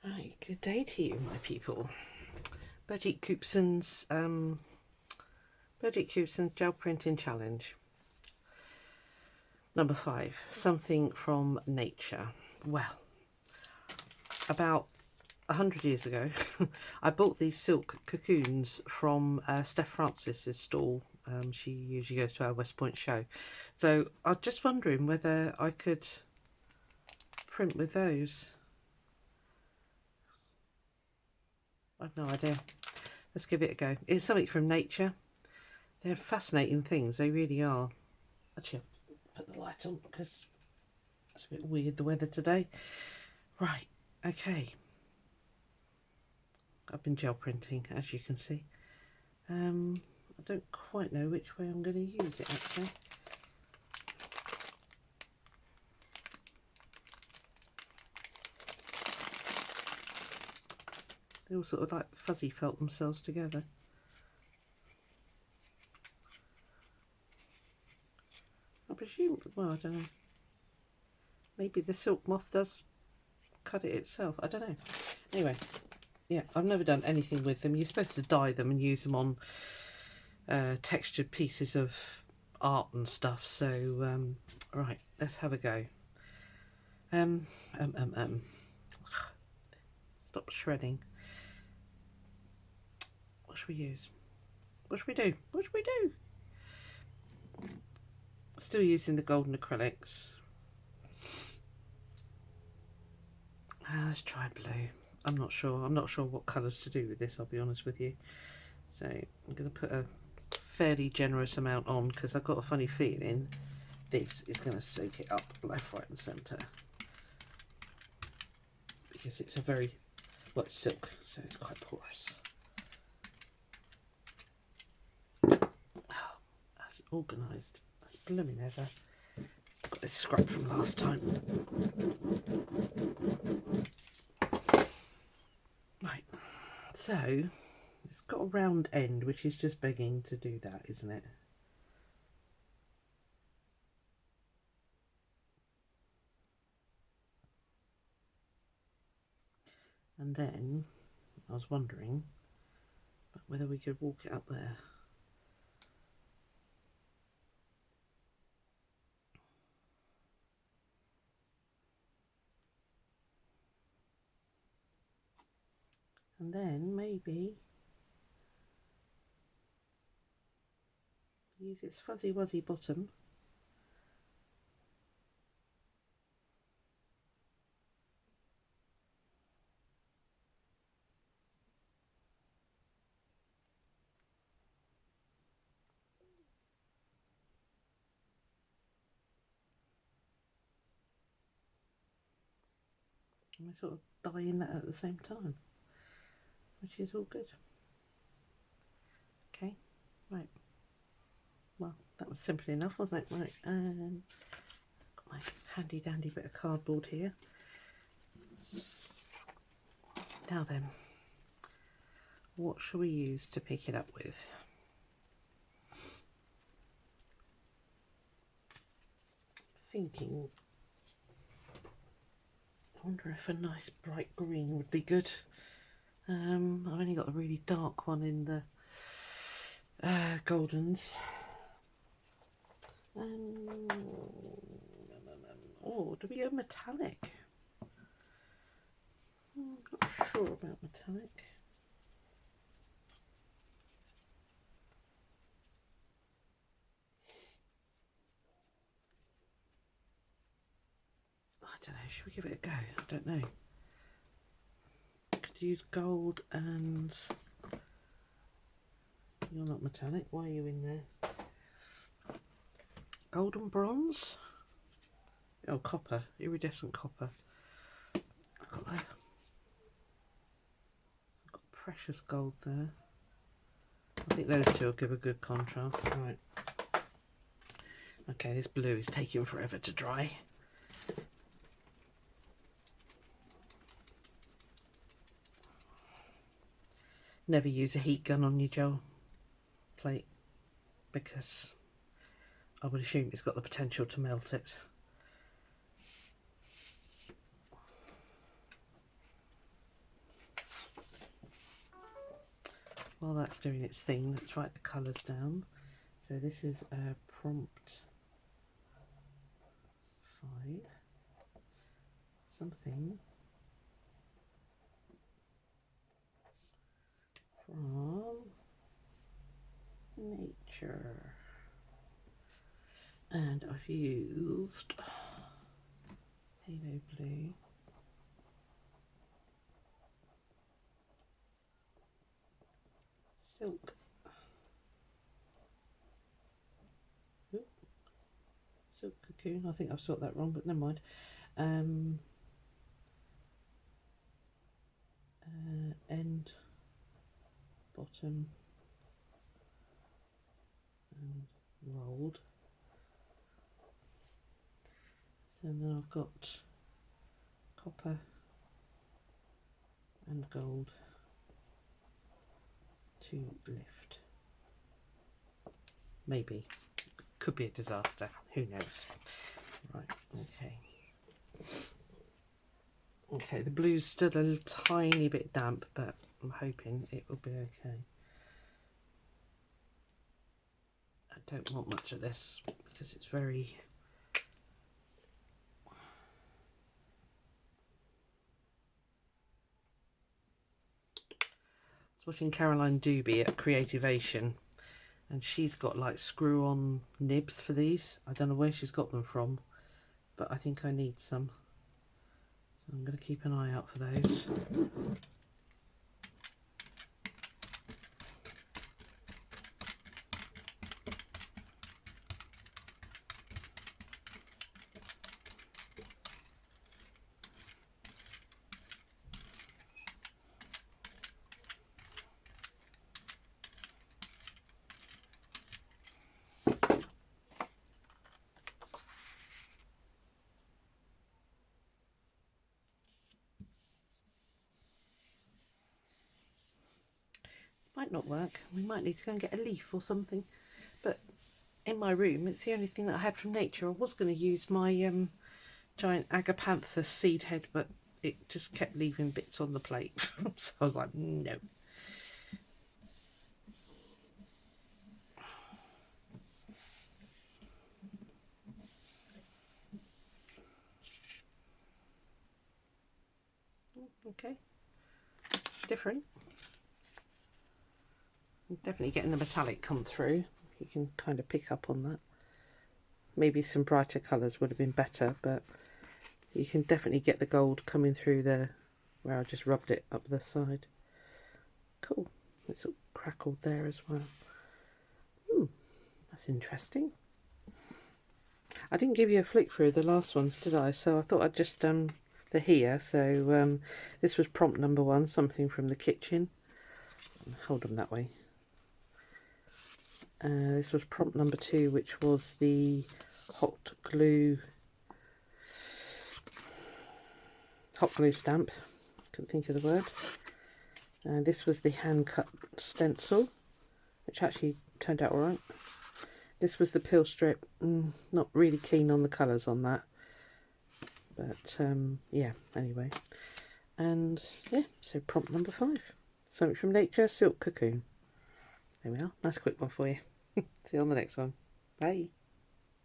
Right, good day to you, my people. Birgit Koopson's gel printing challenge. Number 5, something from nature. Well, about 100 years ago, I bought these silk cocoons from Steph Francis's stall. She usually goes to our West Point show. So I was just wondering whether I could print with those. I've no idea. Let's give it a go. It's something from nature. They're fascinating things, they really are. Actually, I'll put the light on because it's a bit weird, the weather today. Right, okay. I've been gel printing, as you can see. I don't quite know which way I'm going to use it, actually. They all sort of like fuzzy felt themselves together. I presume, well, I don't know. Maybe the silk moth does cut it itself. I don't know. Anyway, yeah, I've never done anything with them. You're supposed to dye them and use them on textured pieces of art and stuff. So, right, let's have a go. Stop shredding. What should we use? What should we do? What should we do? Still using the golden acrylics. Let's try blue. I'm not sure. I'm not sure what colours to do with this, I'll be honest with you. So I'm going to put a fairly generous amount on because I've got a funny feeling this is going to soak it up left, right and centre. Because it's a very, well, it's silk, so it's quite porous. Oh, that's organised. That's blooming ever. Got this scrap from last time. Right, so it's got a round end, which is just begging to do that, isn't it? And then I was wondering whether we could walk it up there. And then maybe use its fuzzy wuzzy bottom and we're sort of dyeing that at the same time, which is all good. Okay, right. Well, that was simple enough, wasn't it? Right, got my handy dandy bit of cardboard here. Now then, what shall we use to pick it up with? Thinking, I wonder if a nice bright green would be good. I've only got a really dark one in the Goldens. Oh, do we go metallic? I'm not sure about metallic. I don't know, should we give it a go? I don't know. Could use gold and... You're not metallic, why are you in there? Gold and bronze? Oh, copper, iridescent copper. I've got that. I've got precious gold there. I think those two will give a good contrast. Right. Okay, this blue is taking forever to dry. Never use a heat gun on your gel plate because I would assume it's got the potential to melt it. while that's doing its thing, let's write the colours down. So this is prompt 5, something from nature. And I've used Halo Blue, Silk, Silk Cocoon. I think I've spelled that wrong, but never mind. End, bottom, and rolled. So then I've got copper and gold to lift. Maybe. Could be a disaster. Who knows? Right, okay. Okay, the blue's still a tiny bit damp, but I'm hoping it will be okay. I don't want much of this because it's very... I was watching Caroline Doobie at Creativation, and she's got like screw-on nibs for these. I don't know where she's got them from, but I think I need some. So I'm going to keep an eye out for those. Might not work. We might need to go and get a leaf or something. But in my room, it's the only thing that I had from nature. I was going to use my giant agapanthus seed head, but it just kept leaving bits on the plate. So I was like, no. Okay. Different. Definitely getting the metallic come through. You can kind of pick up on that. Maybe some brighter colours would have been better, but you can definitely get the gold coming through there where I just rubbed it up the side. Cool. It's all crackled there as well. That's interesting. I didn't give you a flick through the last ones, did I? So I thought I'd just the here. So this was prompt number 1, something from the kitchen. Hold them that way. This was prompt number 2, which was the hot glue stamp. Couldn't think of the word. This was the hand cut stencil, which actually turned out alright. This was the peel strip. Not really keen on the colours on that, but yeah, anyway. And yeah, so prompt number 5, something from nature, silk cocoon. There we are, nice quick one for you. See you on the next one. Bye.